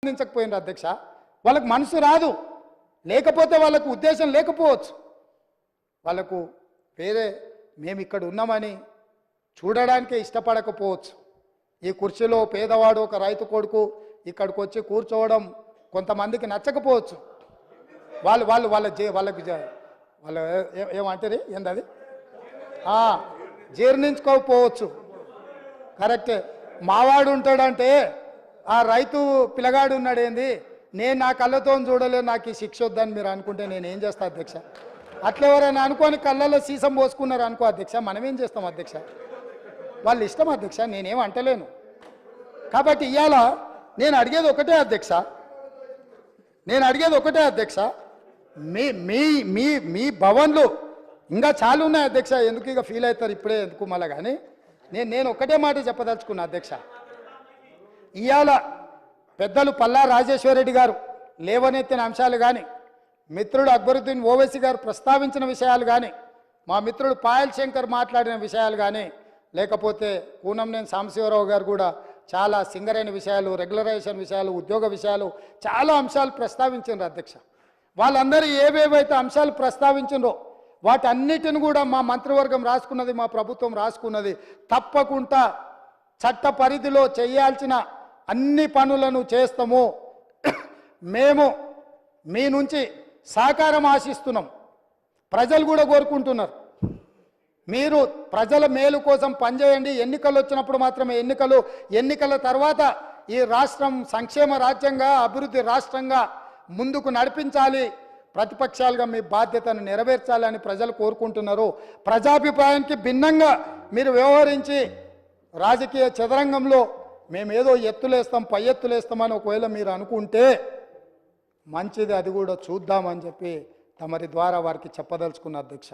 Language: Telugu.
స్పందించకపోయినారు అధ్యక్ష. వాళ్ళకు మనసు రాదు, లేకపోతే వాళ్ళకు ఉద్దేశం లేకపోవచ్చు, వాళ్ళకు వేరే మేము ఇక్కడ ఉన్నామని చూడడానికే ఇష్టపడకపోవచ్చు. ఈ కుర్చీలో పేదవాడు ఒక రైతు కొడుకు ఇక్కడికి వచ్చి కూర్చోవడం కొంతమందికి నచ్చకపోవచ్చు. వాళ్ళకి వాళ్ళు ఏమంటారు ఏందది జీర్ణించుకోకపోవచ్చు. కరెక్టే. మావాడు ఉంటాడంటే ఆ రైతు పిల్లగాడు ఉన్నాడు ఏంది, నేను నా కళ్ళతో చూడలేదు, నాకు ఈ శిక్ష వద్దని మీరు అనుకుంటే నేనేం చేస్తా అధ్యక్ష? అట్లా ఎవరైనా అనుకోని కళ్ళల్లో సీసం పోసుకున్నారు అనుకో అధ్యక్ష, మనమేం చేస్తాం అధ్యక్ష? వాళ్ళు ఇష్టం అధ్యక్ష, నేనేం అంటలేను. కాబట్టి ఇవాళ నేను అడిగేది ఒకటే అధ్యక్ష, మీ మీ మీ మీ భవన్లు ఇంకా చాలా ఉన్నాయి అధ్యక్ష. ఎందుకు ఇక ఫీల్ అవుతారు ఇప్పుడే ఎందుకు మళ్ళా? కానీ నేను ఒకటే మాట చెప్పదలుచుకున్నా అధ్యక్ష. ఇవాళ పెద్దలు పల్లా రాజేశ్వరరెడ్డి గారు లేవనెత్తిన అంశాలు కానీ, మిత్రుడు అక్బరుద్దీన్ ఓవైసీ గారు ప్రస్తావించిన విషయాలు కానీ, మా మిత్రుడు పాయల్ శంకర్ మాట్లాడిన విషయాలు కానీ, లేకపోతే కూనంనేని సాంబశివరావు గారు కూడా చాలా సింగరైన విషయాలు, రెగ్యులరైజేషన్ విషయాలు, ఉద్యోగ విషయాలు, చాలా అంశాలు ప్రస్తావించారు అధ్యక్ష. వాళ్ళందరూ ఏవేవైతే అంశాలు ప్రస్తావించారో వాటన్నిటిని కూడా మా మంత్రివర్గం రాసుకున్నది, మా ప్రభుత్వం రాసుకున్నది. తప్పకుండా చట్ట పరిధిలో చేయాల్సిన అన్ని పనులను చేస్తాము. మేము మీ నుంచి సహకారం ఆశిస్తున్నాం. ప్రజలు కూడా కోరుకుంటున్నారు, మీరు ప్రజల మేలు కోసం పనిచేయండి. ఎన్నికలు వచ్చినప్పుడు మాత్రమే ఎన్నికల తర్వాత ఈ రాష్ట్రం సంక్షేమ రాజ్యంగా, అభివృద్ధి రాష్ట్రంగా ముందుకు నడిపించాలి, ప్రతిపక్షాలుగా మీ బాధ్యతను నెరవేర్చాలని ప్రజలు కోరుకుంటున్నారు. ప్రజాభిప్రాయానికి భిన్నంగా మీరు వ్యవహరించి రాజకీయ చదరంగంలో మేమేదో ఎత్తులేస్తాం, పై ఎత్తులేస్తామని ఒకవేళ మీరు అనుకుంటే మంచిది, అది కూడా చూద్దామని చెప్పి తమరి ద్వారా వారికి చెప్పదలుచుకున్న అధ్యక్ష.